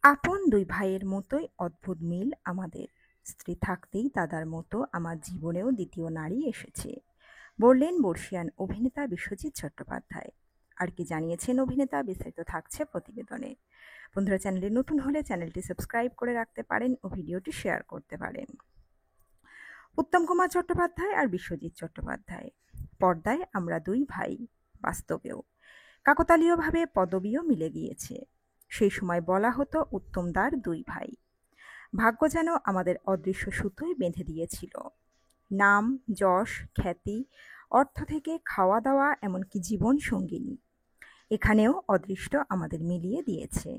আপন দুই ভাইয়ের মতোই অদ্ভুত মিল আমাদের। স্ত্রী থাকতেই দাদার মতো আমার জীবনেও দ্বিতীয় নারী এসেছে, বললেন বর্ষীয়ান অভিনেতা বিশ্বজিৎ চট্টোপাধ্যায়। আর কি জানিয়েছেন অভিনেতা, বিস্তারিত থাকছে প্রতিবেদনে। বন্ধুরা, চ্যানেলে নতুন হলে চ্যানেলটি সাবস্ক্রাইব করে রাখতে পারেন ও ভিডিওটি শেয়ার করতে পারেন। উত্তম কুমার চট্টোপাধ্যায় আর বিশ্বজিৎ চট্টোপাধ্যায়। পর্দায় আমরা দুই ভাই, বাস্তবেও কাকতালীয়ভাবে পদবিও মিলে গিয়েছে। সেই সময় বলা হতো উত্তমদার দুই ভাই। ভাগ্য যেন আমাদের অদৃশ্য সুতোয় বেঁধে দিয়েছিল। নাম, যশ, খ্যাতি, অর্থ থেকে খাওয়া দাওয়া, এমনকি জীবন সঙ্গিনী, এখানেও অদৃষ্ট আমাদের মিলিয়ে দিয়েছে।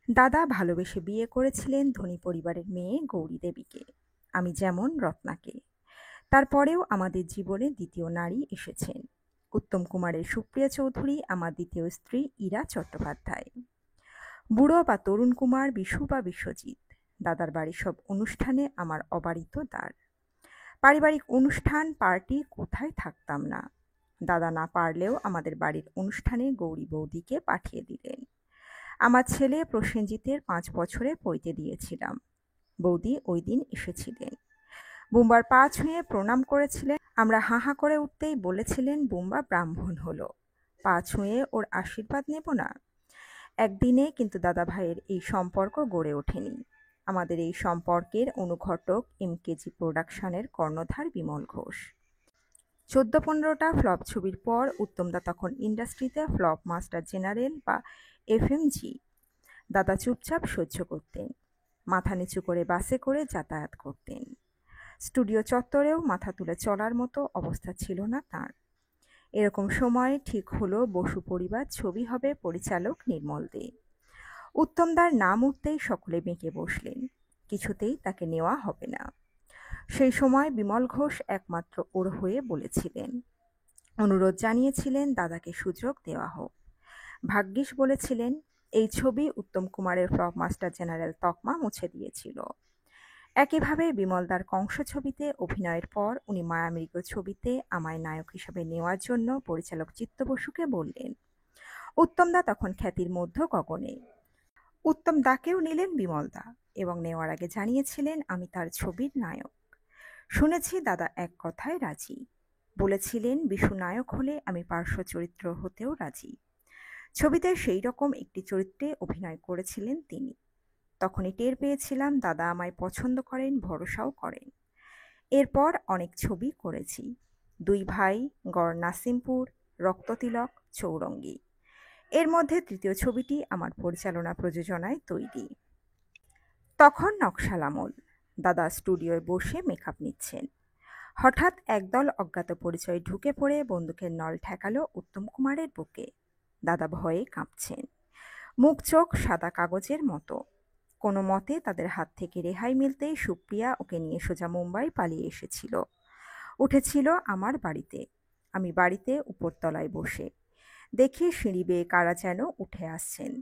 দাদা ভালোবেসে বিয়ে করেছিলেন ধনী পরিবারের মেয়ে গৌরী দেবীকে, আমি যেমন রত্নাকে। তারপরেও আমাদের জীবনে দ্বিতীয় নারী এসেছেন। উত্তম কুমারের সুপ্রিয়া চৌধুরী আমার দ্বিতীয় স্ত্রী ইরা চট্টোপাধ্যায়। বুড়ো বা তরুণ কুমার, বিশু বা বিশ্বজিৎ, দাদার বাড়ির সব অনুষ্ঠানে আমার অবারিত দ্বার। পারিবারিক অনুষ্ঠান, পার্টি, কোথায় থাকতাম না। দাদা না পারলেও আমাদের বাড়ির অনুষ্ঠানে গৌরী বৌদিকে পাঠিয়ে দিলেন। আমার ছেলে প্রসেনজিতের 5 বছরে পৈতে দিয়েছিলাম। বৌদি ওই দিন এসেছিলেন। বুম্বার পা ছুঁয়ে প্রণাম করেছিলেন। আমরা হাঁ হাঁ করে উঠতেই বলেছিলেন বুম্বা ব্রাহ্মণ হলো, পা ছুঁয়ে ওর আশীর্বাদ নেব না। একদিনে কিন্তু দাদা ভাইয়ের এই সম্পর্ক গড়ে ওঠেনি। আমাদের এই সম্পর্কের অনুঘটক এমকেজি প্রোডাকশনের কর্ণধার বিমল ঘোষ। 14-15টা ফ্লপ ছবির পর উত্তমদা তখন ইন্ডাস্ট্রিতে ফ্লপ মাস্টার জেনারেল বা এফএমজি। দাদা চুপচাপ সহ্য করতেন, মাথা নিচু করে বাসে করে যাতায়াত করতেন। স্টুডিও চত্বরেও মাথা তুলে চলার মতো অবস্থা ছিল না তাঁর। এরকম সময় ঠিক হলো বসু পরিবার ছবি হবে পরিচালক নির্মল দে। উত্তমদার নাম উঠতেই সকলে বেঁকে বসলেন, কিছুতেই তাকে নেওয়া হবে না। সেই সময় বিমল ঘোষ একমাত্র ওর হয়ে বলেছিলেন, অনুরোধ জানিয়েছিলেন দাদাকে সুযোগ দেওয়া হোক। ভাগ্যিস বলেছিলেন, এই ছবি উত্তম কুমারের ফ্লপ মাস্টার জেনারেল তকমা মুছে দিয়েছিল। একইভাবে বিমলদার কংস ছবিতে অভিনয়ের পর উনি মায়ামৃগ ছবিতে আমায় নায়ক হিসেবে নেওয়ার জন্য পরিচালক চিত্ত বসুকে বললেন। উত্তমদা তখন খ্যাতির মধ্য গগনে। উত্তম দাকেও নিলেন বিমলদা এবং নেওয়ার আগে জানিয়েছিলেন আমি তার ছবির নায়ক। শুনেছি দাদা এক কথায় রাজি। বলেছিলেন বিশু নায়ক হলে আমি পার্শ্ব চরিত্র হতেও রাজি। ছবিতে সেই রকম একটি চরিত্রে অভিনয় করেছিলেন তিনি। তখনই টের পেয়েছিলাম দাদা আমায় পছন্দ করেন, ভরসাও করেন। এরপর অনেক ছবি করেছি, দুই ভাই, গড় নাসিমপুর, রক্ততিলক, চৌরঙ্গী। এর মধ্যে তৃতীয় ছবিটি আমার পরিচালনা প্রযোজনায় তৈরি। তখন নকশাল আমল। দাদা স্টুডিওয় বসে মেকআপ নিচ্ছেন। হঠাৎ একদল অজ্ঞাত পরিচয় ঢুকে পড়ে বন্দুকের নল ঠেকালো উত্তম কুমারের বুকে। দাদা ভয়ে কাঁপছেন, মুখ চোখ সাদা কাগজের মতো। কোনো মতে তাদের হাত থেকে রেহাই মিলতেই সুপ্রিয়া ওকে নিয়ে সোজা মুম্বাই পালিয়ে এসেছিল। উঠেছিল আমার বাড়িতে। আমি বাড়িতে উপরতলায় বসে দেখি সিঁড়ি বেয়ে কারা যেন উঠে আসছেন।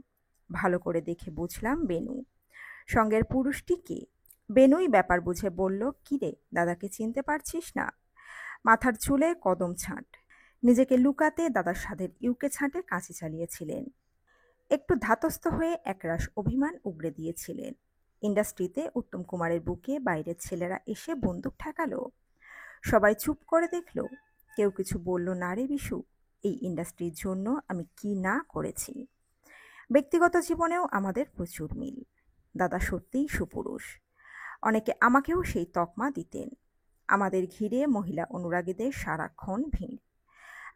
ভালো করে দেখে বুঝলাম বেনু। সঙ্গের পুরুষটি কে? বেনুই ব্যাপার বুঝে বলল, কিরে দাদাকে চিনতে পারছিস না? মাথার চুলে কদম ছাঁট। নিজেকে লুকাতে দাদার সাধের ইউকে ছাঁটে কাঁচি চালিয়েছিলেন। একটু ধাতস্থ হয়ে একরাশ অভিমান উগরে দিয়েছিলেন। ইন্ডাস্ট্রিতে উত্তম কুমারের বুকে বাইরের ছেলেরা এসে বন্দুক ঠেকালো। সবাই চুপ করে দেখল, কেউ কিছু বলল না রে বিশু। এই ইন্ডাস্ট্রির জন্য আমি কি না করেছি। ব্যক্তিগত জীবনেও আমাদের প্রচুর মিল। দাদা সত্যিই সুপুরুষ। অনেকে আমাকেও সেই তকমা দিতেন। আমাদের ঘিরে মহিলা অনুরাগীদের সারাক্ষণ ভিড়।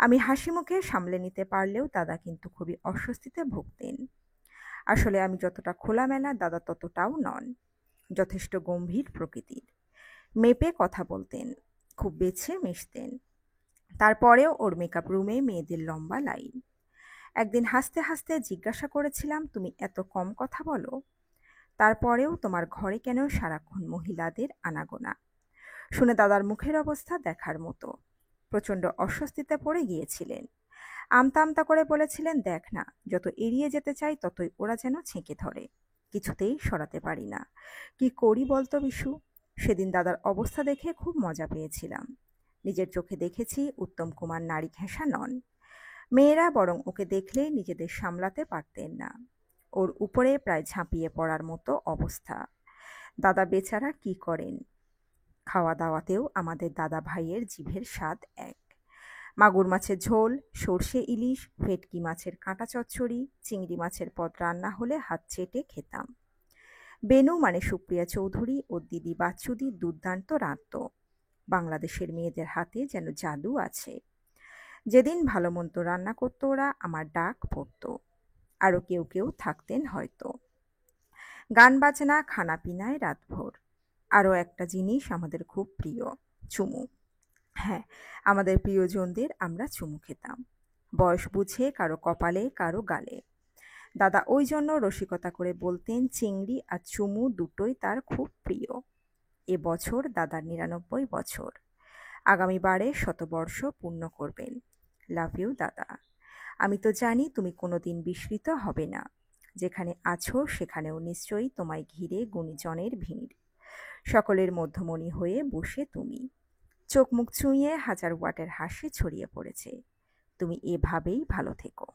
আমি হাসি মুখে সামলে নিতে পারলেও দাদা কিন্তু খুবই অস্বস্তিতে ভুগতেন। আসলে আমি যতটা খোলামেলা দাদা ততটাও নন। যথেষ্ট গম্ভীর প্রকৃতির। মেপে কথা বলতেন, খুব বেছে মিশতেন। তারপরেও ওর মেকআপ রুমে মেয়েদের লম্বা লাইন। একদিন হাসতে হাসতে জিজ্ঞাসা করেছিলাম, তুমি এত কম কথা বলো, তারপরেও তোমার ঘরে কেন সারাক্ষণ মহিলাদের আনাগোনা? শুনে দাদার মুখের অবস্থা দেখার মতো। প্রচণ্ড অস্বস্তিতে পড়ে গিয়েছিলেন। আমতা আমতা করে বলেছিলেন, দেখ না, যত এড়িয়ে যেতে চাই ততই ওরা যেন ছেঁকে ধরে। কিছুতেই সরাতে পারি না। কি করি বলতো বিশু? সেদিন দাদার অবস্থা দেখে খুব মজা পেয়েছিলাম। নিজের চোখে দেখেছি উত্তম কুমার নারী ঘেঁষা নন। মেয়েরা বরং ওকে দেখলেই নিজেদের সামলাতে পারতেন না। ওর উপরে প্রায় ঝাঁপিয়ে পড়ার মতো অবস্থা। দাদা বেচারা কি করেন? খাওয়া দাওয়াতেও আমাদের দাদা ভাইয়ের জিভের স্বাদ এক। মাগুর মাছের ঝোল, সর্ষে ইলিশ, ভেটকি মাছের কাঁটা চচ্চড়ি, চিংড়ি মাছের পদ রান্না হলে হাত চেটে খেতাম। বেনু মানে সুপ্রিয়া চৌধুরী ও দিদি বাচ্চুদি দুর্দান্ত রাঁধত। বাংলাদেশের মেয়েদের হাতে যেন জাদু আছে। যেদিন ভালো মন্দ রান্না করতো ওরা, আমার ডাক পড়তো। আরও কেউ কেউ থাকতেন হয়তো। গান বাজনা, খানা পিনায় রাতভর। আরও একটা জিনিস আমাদের খুব প্রিয়, চুমু। হ্যাঁ, আমাদের প্রিয়জনদের আমরা চুমু খেতাম, বয়স বুঝে কারো কপালে কারো গালে। দাদা ওই জন্য রসিকতা করে বলতেন চিংড়ি আর চুমু দুটোই তার খুব প্রিয়। এ বছর দাদার ৯৯ বছর। আগামীবারে শতবর্ষ পূর্ণ করবেন। লাভ ইউ দাদা। আমি তো জানি তুমি কোনোদিন বিস্মৃত হবে না। যেখানে আছো সেখানেও নিশ্চয়ই তোমায় ঘিরে গুণীজনের ভিড়। সকলের মধ্যমণি হয়ে বসে তুমি। চোখ মুখ চুঁইয়ে হাজার ওয়াটের হাসি ছড়িয়ে পড়েছে। তুমি এভাবেই ভালো থেকো।